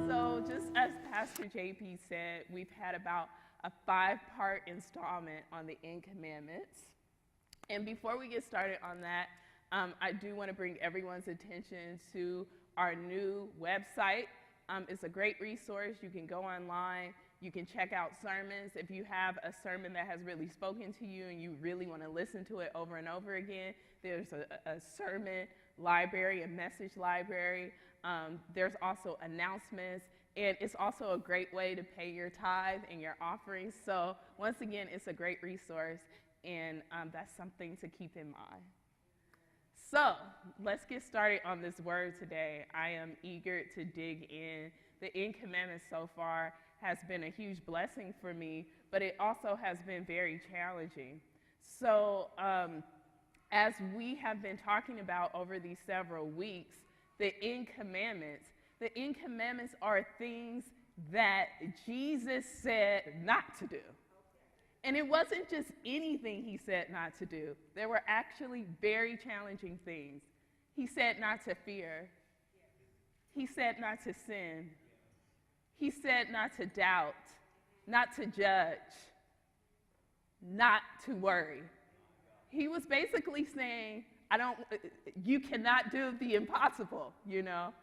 So, just as Pastor JP said, we've had about a 5-part installment on the 10 Commandments. And before we get started on that, I do want to bring everyone's attention to our new website. It's a great resource. You can go online. You can check out sermons. If you have a sermon that has really spoken to you and you really want to listen to it over and over again, there's a sermon library, a message library. There's also announcements, and it's also a great way to pay your tithe and your offerings. So once again, it's a great resource, and that's something to keep in mind. So let's get started on this word today. I am eager to dig in. The 10 Commandments so far has been a huge blessing for me, but it also has been very challenging. So as we have been talking about over these several weeks, the 10 Commandments are things that Jesus said not to do. And it wasn't just anything he said not to do. There were actually very challenging things. He said not to fear. He said not to sin. He said not to doubt, not to judge, not to worry. He was basically saying, you cannot do the impossible, you know?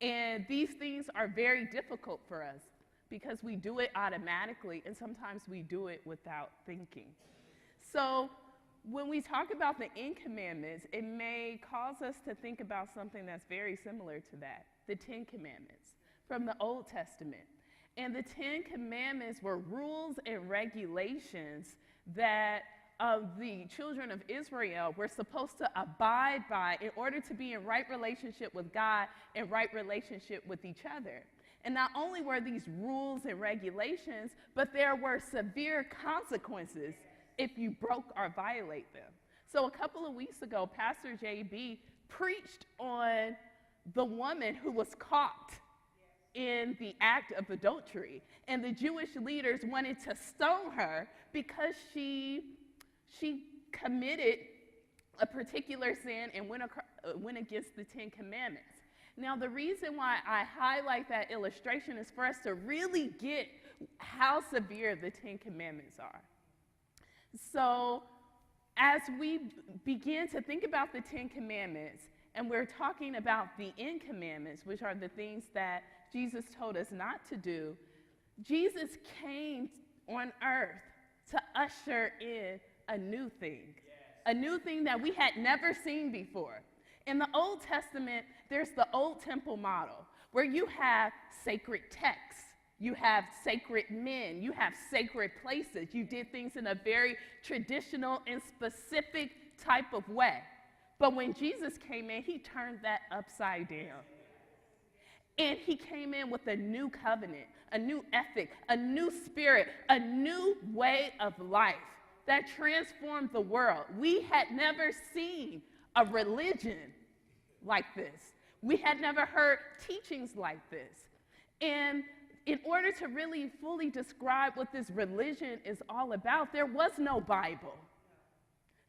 And these things are very difficult for us because we do it automatically, and sometimes we do it without thinking. So when we talk about the 10 Commandments, it may cause us to think about something that's very similar to that, the 10 Commandments from the Old Testament. And the 10 Commandments were rules and regulations that the children of Israel were supposed to abide by in order to be in right relationship with God and right relationship with each other. And not only were these rules and regulations, but there were severe consequences if you broke or violate them. So a couple of weeks ago, Pastor JB preached on the woman who was caught in the act of adultery. And the Jewish leaders wanted to stone her because she committed a particular sin and went against the 10 Commandments. Now, the reason why I highlight that illustration is for us to really get how severe the 10 Commandments are. So, as we begin to think about the 10 Commandments, and we're talking about the 10 Commandments, which are the things that Jesus told us not to do, Jesus came on earth to usher in a new thing, a new thing that we had never seen before. In the Old Testament, there's the Old Temple model, where you have sacred texts, you have sacred men, you have sacred places. You did things in a very traditional and specific type of way. But when Jesus came in, he turned that upside down. And he came in with a new covenant, a new ethic, a new spirit, a new way of life that transformed the world. We had never seen a religion like this. We had never heard teachings like this. And in order to really fully describe what this religion is all about, there was no Bible.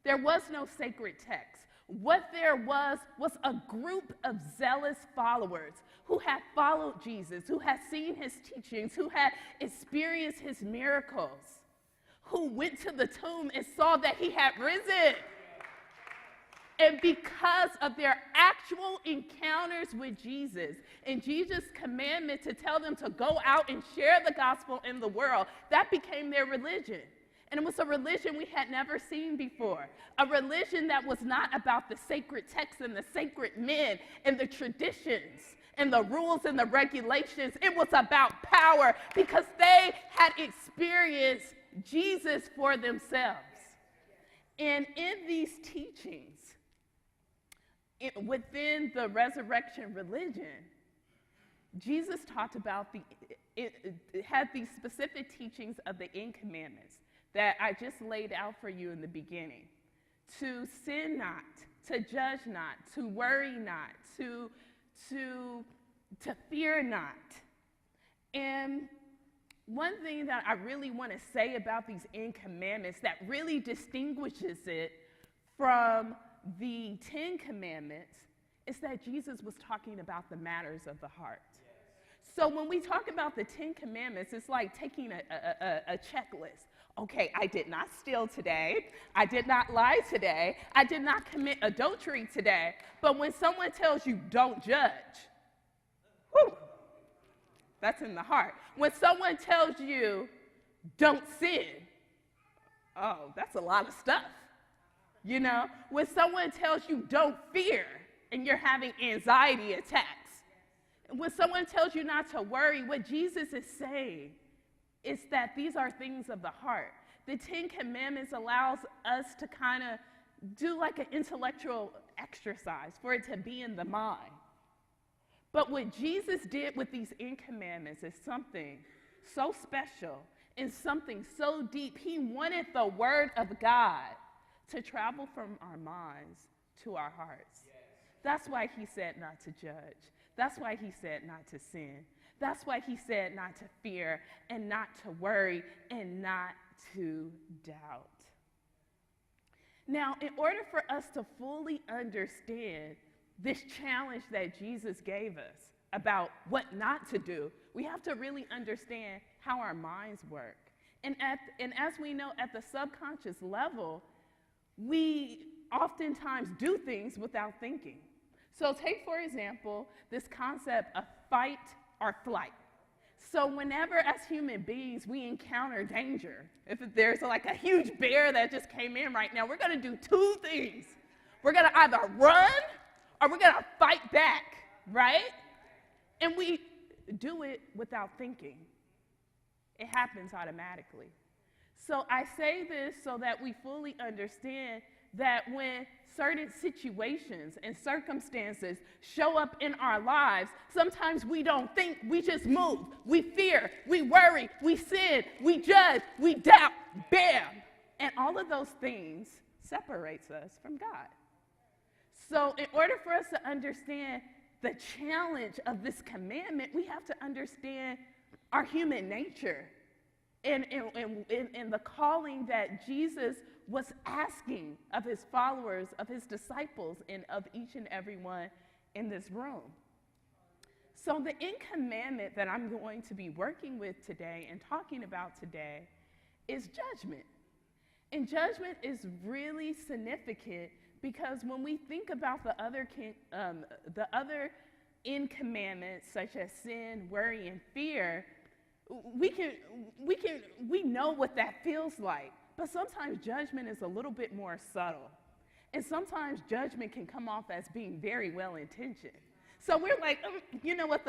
There was no sacred text. What there was a group of zealous followers who had followed Jesus, who had seen his teachings, who had experienced his miracles, who went to the tomb and saw that he had risen. And because of their actual encounters with Jesus and Jesus' commandment to tell them to go out and share the gospel in the world, that became their religion. And it was a religion we had never seen before. A religion that was not about the sacred texts and the sacred men and the traditions and the rules and the regulations. It was about power because they had experienced Jesus for themselves. And in these teachings, within the resurrection religion, Jesus talked about it had these specific teachings of the 10 commandments that I just laid out for you in the beginning. To sin not, to judge not, to worry not, to fear not. And one thing that I really want to say about these 10 commandments that really distinguishes it from the 10 commandments is that Jesus was talking about the matters of the heart. So when we talk about the 10 commandments, it's like taking a checklist. Okay, I did not steal today. I did not lie today. I did not commit adultery today. But when someone tells you don't judge, whew, that's in the heart. When someone tells you don't sin, oh, that's a lot of stuff. You know, when someone tells you don't fear and you're having anxiety attacks, when someone tells you not to worry, what Jesus is saying is that these are things of the heart. The 10 Commandments allows us to kind of do like an intellectual exercise for it to be in the mind. But what Jesus did with these 10 Commandments is something so special and something so deep. He wanted the Word of God to travel from our minds to our hearts. Yes. That's why he said not to judge. That's why he said not to sin. That's why he said not to fear and not to worry and not to doubt. Now, in order for us to fully understand this challenge that Jesus gave us about what not to do, we have to really understand how our minds work. And as we know, at the subconscious level, we oftentimes do things without thinking. So take, for example, this concept of fight or flight. So whenever, as human beings, we encounter danger, if there's like a huge bear that just came in right now, we're going to do two things. We're going to either run or we're going to fight back, right? And we do it without thinking. It happens automatically. So I say this so that we fully understand that when certain situations and circumstances show up in our lives, sometimes we don't think, we just move. We fear, we worry, we sin, we judge, we doubt, bam. And all of those things separates us from God. So in order for us to understand the challenge of this commandment, we have to understand our human nature and the calling that Jesus was asking of his followers, of his disciples, and of each and every one in this room. So the 10 commandment that I'm going to be working with today and talking about today is judgment. And judgment is really significant because when we think about the other 10 commandments, such as sin, worry, and fear, we know what that feels like. But sometimes judgment is a little bit more subtle. And sometimes judgment can come off as being very well-intentioned. So we're like, you know what,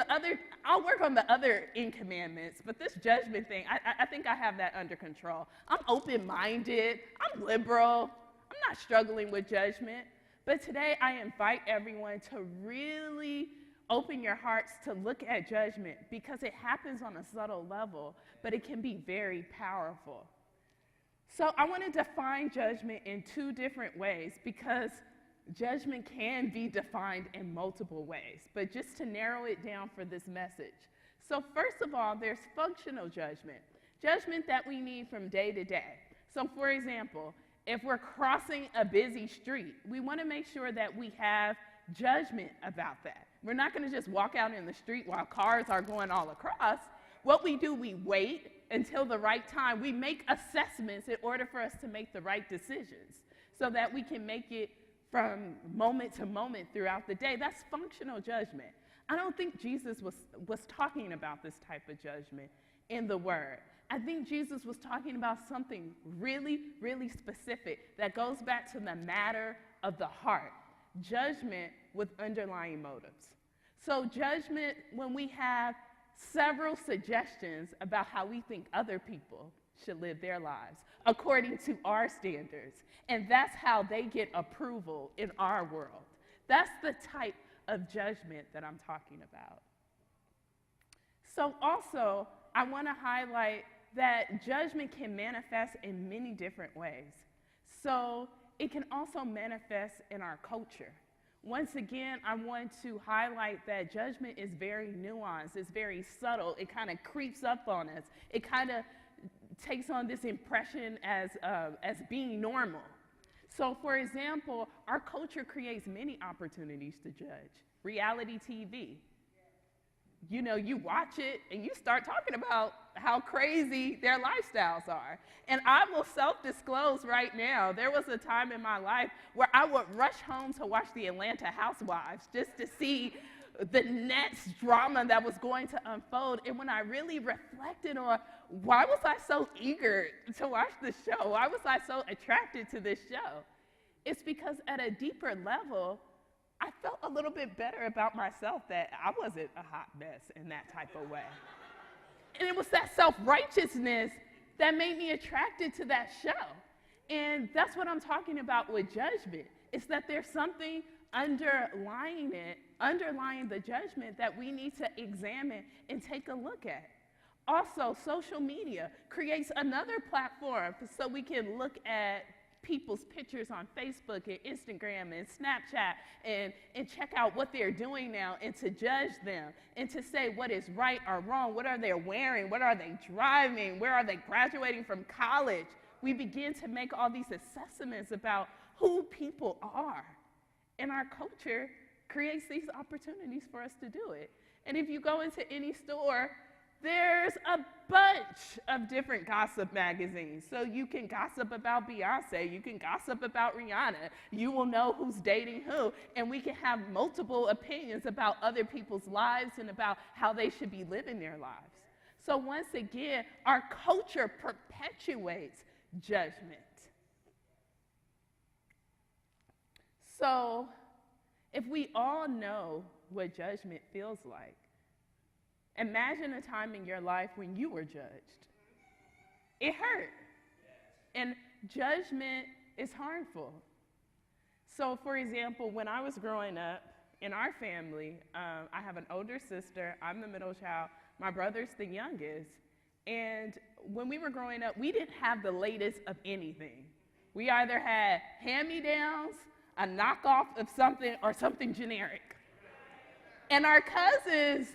I'll work on the other 10 commandments, but this judgment thing, I think I have that under control. I'm open-minded, I'm liberal, I'm not struggling with judgment. But today I invite everyone to really open your hearts to look at judgment because it happens on a subtle level, but it can be very powerful. So I want to define judgment in two different ways because judgment can be defined in multiple ways, but just to narrow it down for this message. So first of all, there's functional judgment, judgment that we need from day to day. So for example, if we're crossing a busy street, we want to make sure that we have judgment about that. We're not going to just walk out in the street while cars are going all across. What we do, we wait until the right time. We make assessments in order for us to make the right decisions so that we can make it from moment to moment throughout the day. That's functional judgment. I don't think Jesus was talking about this type of judgment in the Word. I think Jesus was talking about something really, really specific that goes back to the matter of the heart. Judgment with underlying motives. So judgment when we have several suggestions about how we think other people should live their lives according to our standards. And that's how they get approval in our world. That's the type of judgment that I'm talking about. So also, I want to highlight that judgment can manifest in many different ways. So it can also manifest in our culture. Once again, I want to highlight that judgment is very nuanced, it's very subtle, it kind of creeps up on us. It kind of takes on this impression as being normal. So for example, our culture creates many opportunities to judge. Reality TV. You know, you watch it and you start talking about how crazy their lifestyles are. And I will self-disclose right now, there was a time in my life where I would rush home to watch the Atlanta Housewives just to see the next drama that was going to unfold. And when I really reflected on why was I so eager to watch the show, why was I so attracted to this show, it's because at a deeper level, I felt a little bit better about myself that I wasn't a hot mess in that type of way. And it was that self-righteousness that made me attracted to that show. And that's what I'm talking about with judgment. It's that there's something underlying the judgment that we need to examine and take a look at. Also, social media creates another platform so we can look at people's pictures on Facebook and Instagram and Snapchat and check out what they're doing now and to judge them and to say what is right or wrong, what are they wearing, what are they driving, where are they graduating from college. We begin to make all these assessments about who people are. And our culture creates these opportunities for us to do it. And if you go into any store, there's a bunch of different gossip magazines. So you can gossip about Beyonce, you can gossip about Rihanna, you will know who's dating who, and we can have multiple opinions about other people's lives and about how they should be living their lives. So once again, our culture perpetuates judgment. So if we all know what judgment feels like, imagine a time in your life when you were judged. It hurt. And judgment is harmful. So for example, when I was growing up, in our family, I have an older sister, I'm the middle child, my brother's the youngest. And when we were growing up, we didn't have the latest of anything. We either had hand-me-downs, a knockoff of something, or something generic. And our cousins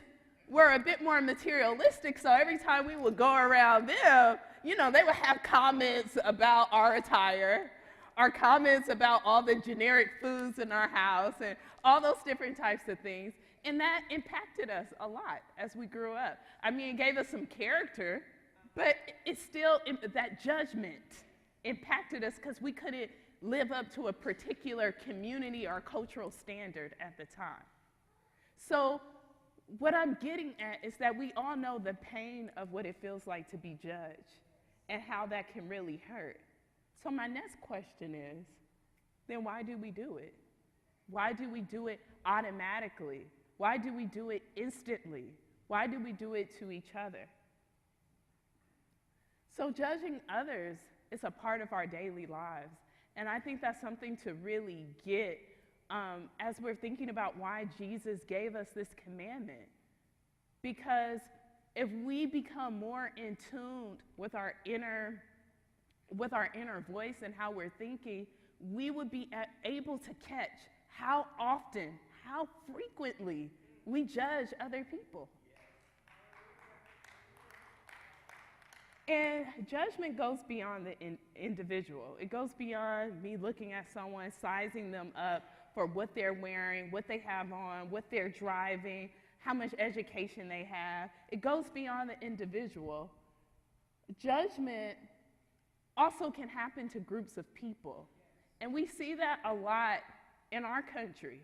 were a bit more materialistic, so every time we would go around them, you know, they would have comments about our attire, or comments about all the generic foods in our house, and all those different types of things. And that impacted us a lot as we grew up. I mean, it gave us some character, but it still, that judgment impacted us because we couldn't live up to a particular community or cultural standard at the time. So what I'm getting at is that we all know the pain of what it feels like to be judged and how that can really hurt. So my next question is, then why do we do it? Why do we do it automatically? Why do we do it instantly? Why do we do it to each other? So judging others is a part of our daily lives. And I think that's something to really get as we're thinking about why Jesus gave us this commandment. Because if we become more in tune with our inner voice and how we're thinking, we would be able to catch how often, how frequently we judge other people. And judgment goes beyond the individual. It goes beyond me looking at someone, sizing them up for what they're wearing, what they have on, what they're driving, how much education they have. It goes beyond the individual. Judgment also can happen to groups of people. And we see that a lot in our country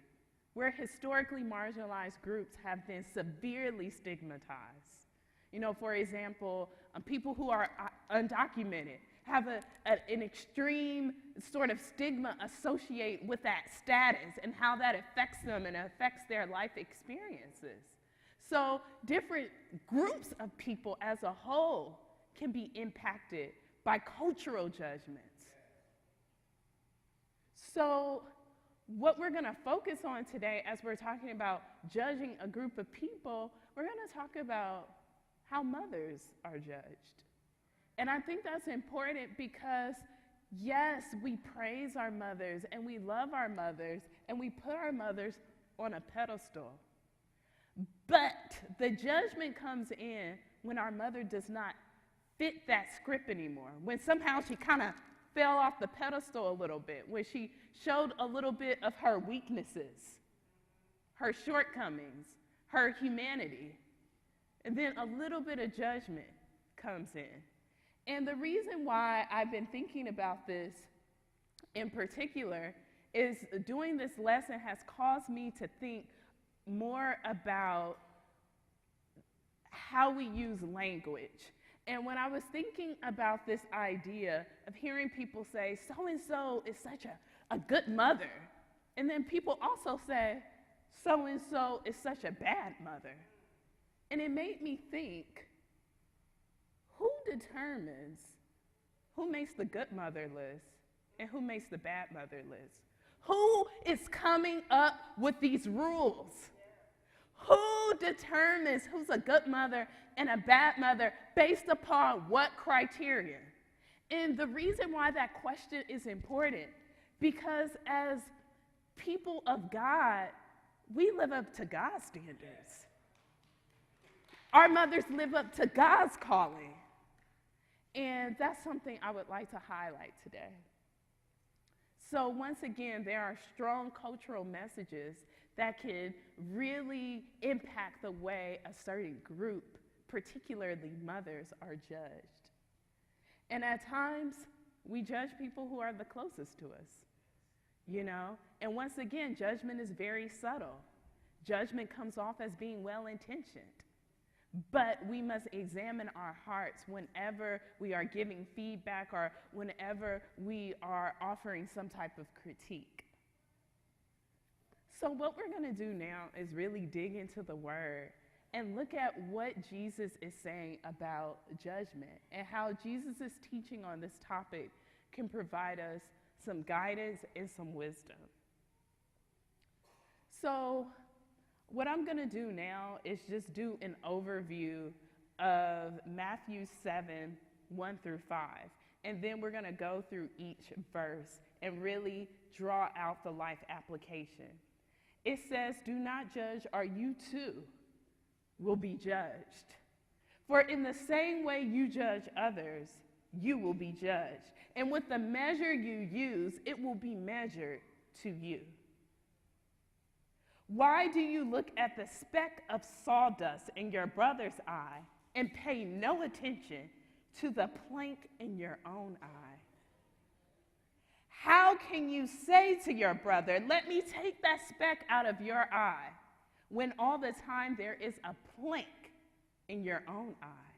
where historically marginalized groups have been severely stigmatized. You know, for example, people who are undocumented have an extreme sort of stigma associated with that status and how that affects them and affects their life experiences. So different groups of people as a whole can be impacted by cultural judgments. So what we're going to focus on today as we're talking about judging a group of people, we're going to talk about how mothers are judged. And I think that's important because, yes, we praise our mothers and we love our mothers and we put our mothers on a pedestal. But the judgment comes in when our mother does not fit that script anymore, when somehow she kind of fell off the pedestal a little bit, when she showed a little bit of her weaknesses, her shortcomings, her humanity, and then a little bit of judgment comes in. And the reason why I've been thinking about this in particular is doing this lesson has caused me to think more about how we use language. And when I was thinking about this idea of hearing people say, so-and-so is such a good mother, and then people also say, so-and-so is such a bad mother. And it made me think, who determines who makes the good mother list and who makes the bad mother list? Who is coming up with these rules? Who determines who's a good mother and a bad mother based upon what criteria? And the reason why that question is important, because as people of God, we live up to God's standards. Our mothers live up to God's calling. And that's something I would like to highlight today. So once again, there are strong cultural messages that can really impact the way a certain group, particularly mothers, are judged. And at times, we judge people who are the closest to us, you know? And once again, judgment is very subtle. Judgment comes off as being well-intentioned. But we must examine our hearts whenever we are giving feedback or whenever we are offering some type of critique. So what we're going to do now is really dig into the Word and look at what Jesus is saying about judgment and how Jesus' teaching on this topic can provide us some guidance and some wisdom. So what I'm going to do now is just do an overview of Matthew 7, 1 through 5. And then we're going to go through each verse and really draw out the life application. It says, "Do not judge, or you too will be judged. For in the same way you judge others, you will be judged. And with the measure you use, it will be measured to you. Why do you look at the speck of sawdust in your brother's eye and pay no attention to the plank in your own eye? How can you say to your brother, 'Let me take that speck out of your eye,' when all the time there is a plank in your own eye?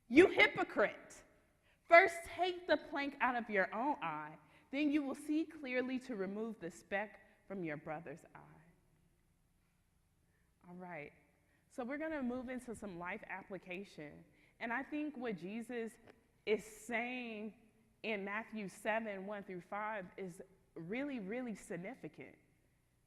You hypocrite! First take the plank out of your own eye, then you will see clearly to remove the speck from your brother's eye." All right, so we're going to move into some life application. And I think what Jesus is saying in Matthew 7, 1 through 5 is really, really significant.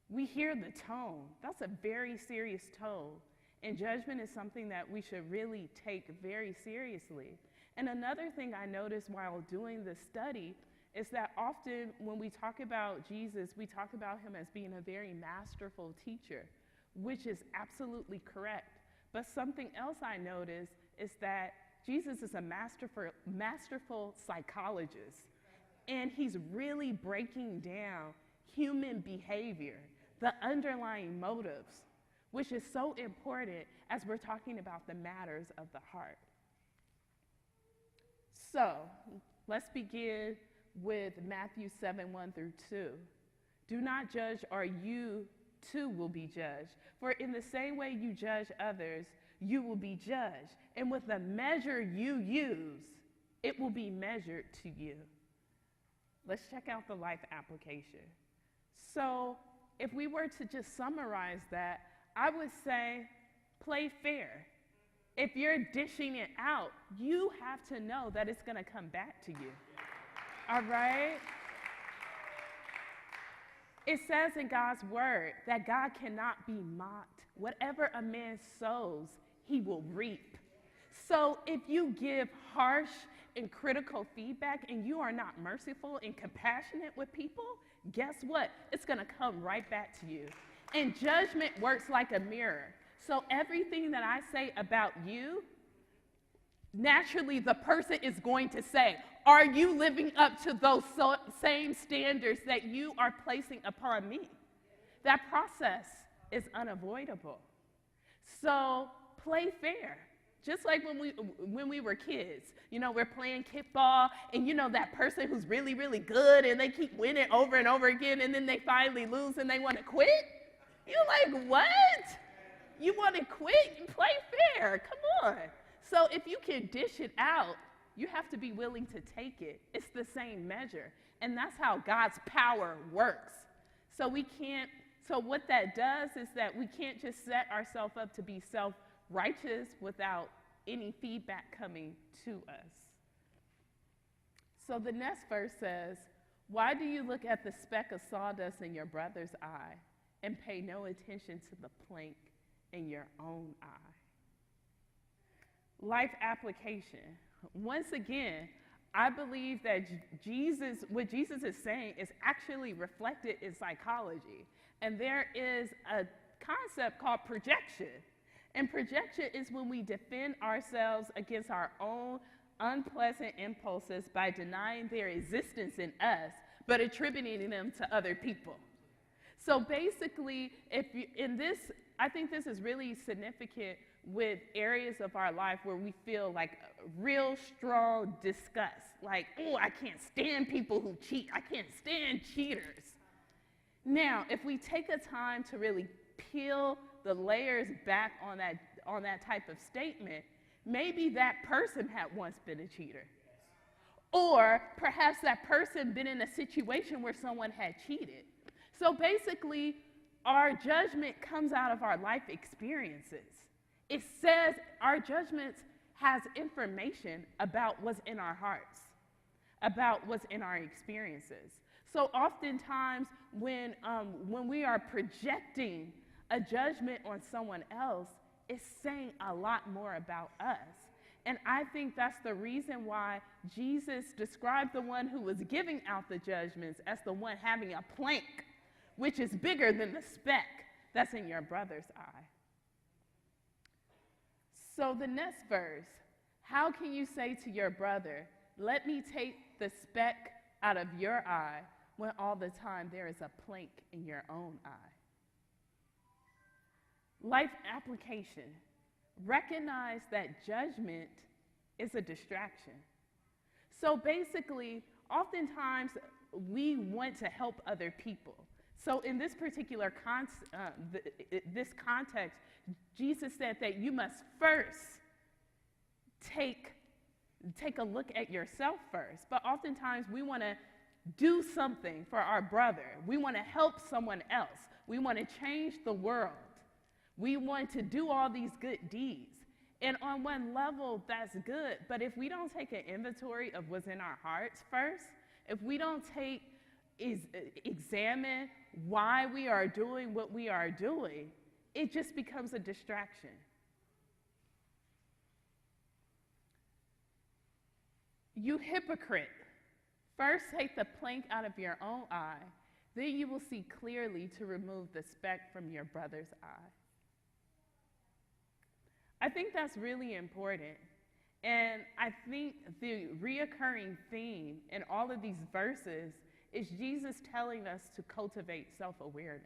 We hear the tone. That's a very serious tone. And judgment is something that we should really take very seriously. And another thing I noticed while doing this study is that often when we talk about Jesus, we talk about him as being a very masterful teacher, which is absolutely correct. But something else I noticed is that Jesus is a masterful psychologist, and he's really breaking down human behavior, the underlying motives, which is so important as we're talking about the matters of the heart. So let's begin with Matthew 7, 1 through 2. Do not judge, or you too will be judged. For in the same way you judge others, you will be judged. And with the measure you use, it will be measured to you. Let's check out the life application. So, if we were to just summarize that, I would say play fair. If you're dishing it out, you have to know that it's going to come back to you. All right? It says in God's word that God cannot be mocked. Whatever a man sows, he will reap. So if you give harsh and critical feedback and you are not merciful and compassionate with people, guess what? It's going to come right back to you. And judgment works like a mirror. So everything that I say about you, naturally the person is going to say, are you living up to those same standards that you are placing upon me? That process is unavoidable. So play fair. Just like when we were kids, you know, we're playing kickball, and you know that person who's really, really good, and they keep winning over and over again, and then they finally lose and they want to quit. You're like, what? You want to quit? Play fair. Come on. So if you can dish it out, you have to be willing to take it. It's the same measure. And that's how God's power works. So what that does is that we can't just set ourselves up to be self-righteous without any feedback coming to us. So the next verse says, why do you look at the speck of sawdust in your brother's eye and pay no attention to the plank in your own eye? Life application. Once again, I believe that what Jesus is saying is actually reflected in psychology. And there is a concept called projection. And projection is when we defend ourselves against our own unpleasant impulses by denying their existence in us, but attributing them to other people. So basically, I think this is really significant with areas of our life where we feel like real strong disgust. Like, oh, I can't stand people who cheat. I can't stand cheaters. Now, if we take a time to really peel the layers back on that type of statement, maybe that person had once been a cheater. Or perhaps that person been in a situation where someone had cheated. So basically, our judgment comes out of our life experiences. It says our judgments has information about what's in our hearts, about what's in our experiences. So oftentimes when we are projecting a judgment on someone else, it's saying a lot more about us. And I think that's the reason why Jesus described the one who was giving out the judgments as the one having a plank, which is bigger than the speck that's in your brother's eye. So the next verse, how can you say to your brother, let me take the speck out of your eye, when all the time there is a plank in your own eye? Life application. Recognize that judgment is a distraction. So basically, oftentimes we want to help other people. So in this particular this context, Jesus said that you must first take a look at yourself first. But oftentimes we want to do something for our brother. We want to help someone else. We want to change the world. We want to do all these good deeds. And on one level, that's good. But if we don't take an inventory of what's in our hearts first, if we don't examine why we are doing what we are doing, it just becomes a distraction. You hypocrite. First take the plank out of your own eye, then you will see clearly to remove the speck from your brother's eye. I think that's really important. And I think the reoccurring theme in all of these verses is Jesus telling us to cultivate self-awareness.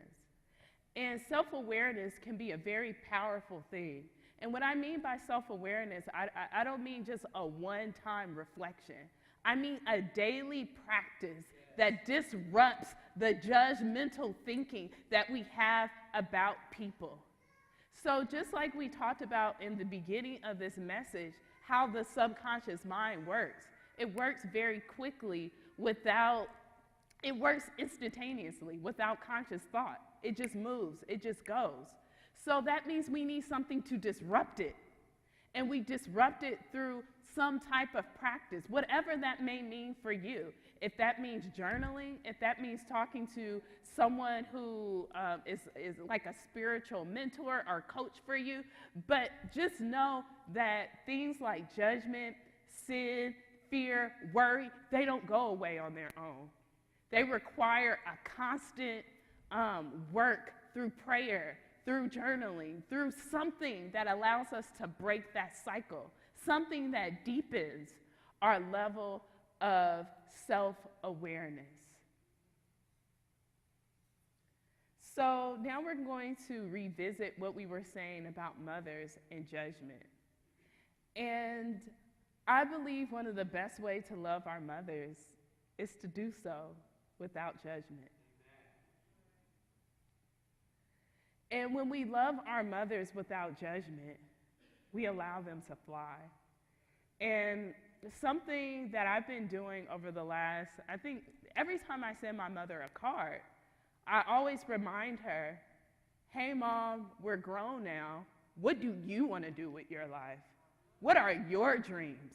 And self-awareness can be a very powerful thing. And what I mean by self-awareness, I don't mean just a one-time reflection. I mean a daily practice that disrupts the judgmental thinking that we have about people. So just like we talked about in the beginning of this message, how the subconscious mind works, it works very quickly it works instantaneously without conscious thought. It just moves, it just goes. So that means we need something to disrupt it. And we disrupt it through some type of practice, whatever that may mean for you. If that means journaling, if that means talking to someone who is like a spiritual mentor or coach for you, but just know that things like judgment, sin, fear, worry, they don't go away on their own. They require a constant work through prayer, through journaling, through something that allows us to break that cycle, something that deepens our level of self-awareness. So now we're going to revisit what we were saying about mothers and judgment. And I believe one of the best ways to love our mothers is to do so without judgment. And when we love our mothers without judgment, we allow them to fly. And something that I've been doing over the last, I think every time I send my mother a card, I always remind her, hey mom, we're grown now. What do you want to do with your life? What are your dreams?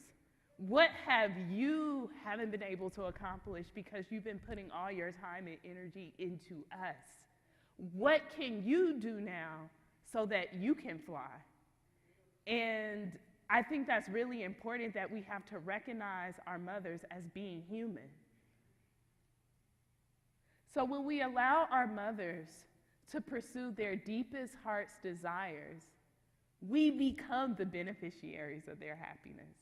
What have you haven't been able to accomplish because you've been putting all your time and energy into us? What can you do now so that you can fly? And I think that's really important, that we have to recognize our mothers as being human. So when we allow our mothers to pursue their deepest heart's desires, we become the beneficiaries of their happiness.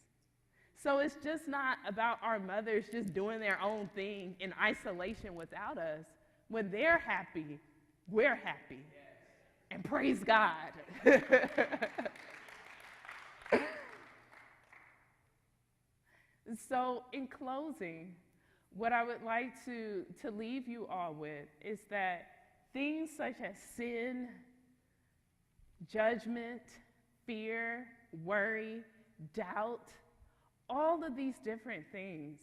So it's just not about our mothers just doing their own thing in isolation without us. When they're happy, we're happy. And praise God. So in closing, what I would like to leave you all with is that things such as sin, judgment, fear, worry, doubt, all of these different things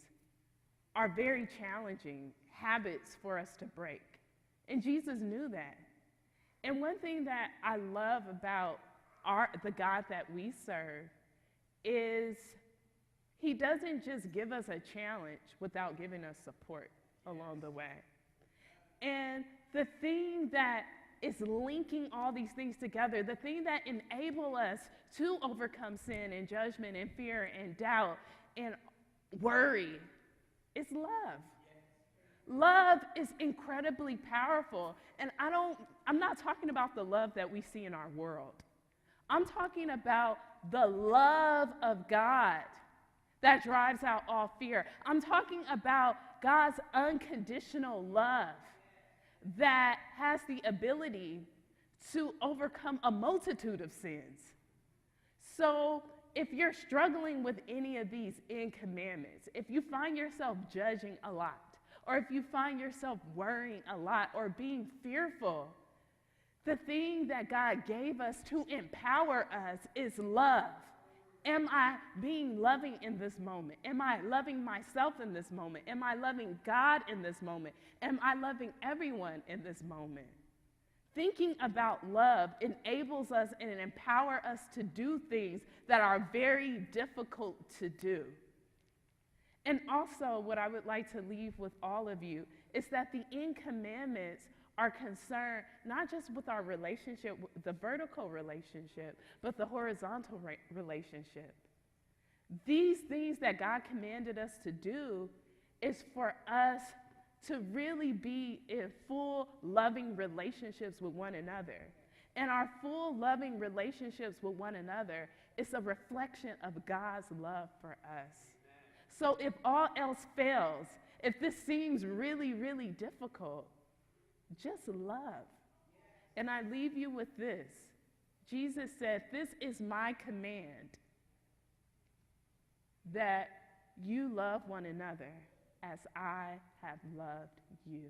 are very challenging habits for us to break. And Jesus knew that. And one thing that I love about the God that we serve is he doesn't just give us a challenge without giving us support along the way. And the thing that is linking all these things together, the thing that enable us to overcome sin and judgment and fear and doubt and worry is love. Love is incredibly powerful. And I'm not talking about the love that we see in our world. I'm talking about the love of God that drives out all fear. I'm talking about God's unconditional love that has the ability to overcome a multitude of sins. So if you're struggling with any of these 10 commandments, if you find yourself judging a lot, or if you find yourself worrying a lot or being fearful, the thing that God gave us to empower us is love. Am I being loving in this moment? Am I loving myself in this moment? Am I loving God in this moment? Am I loving everyone in this moment? Thinking about love enables us and empowers us to do things that are very difficult to do. And also, what I would like to leave with all of you is that the 10 commandments are concerned not just with our relationship, the vertical relationship, but the horizontal relationship. These things that God commanded us to do is for us to really be in full loving relationships with one another. And our full loving relationships with one another is a reflection of God's love for us. So if all else fails, if this seems really, really difficult, just love. And I leave you with this. Jesus said, "This is my command, that you love one another as I have loved you.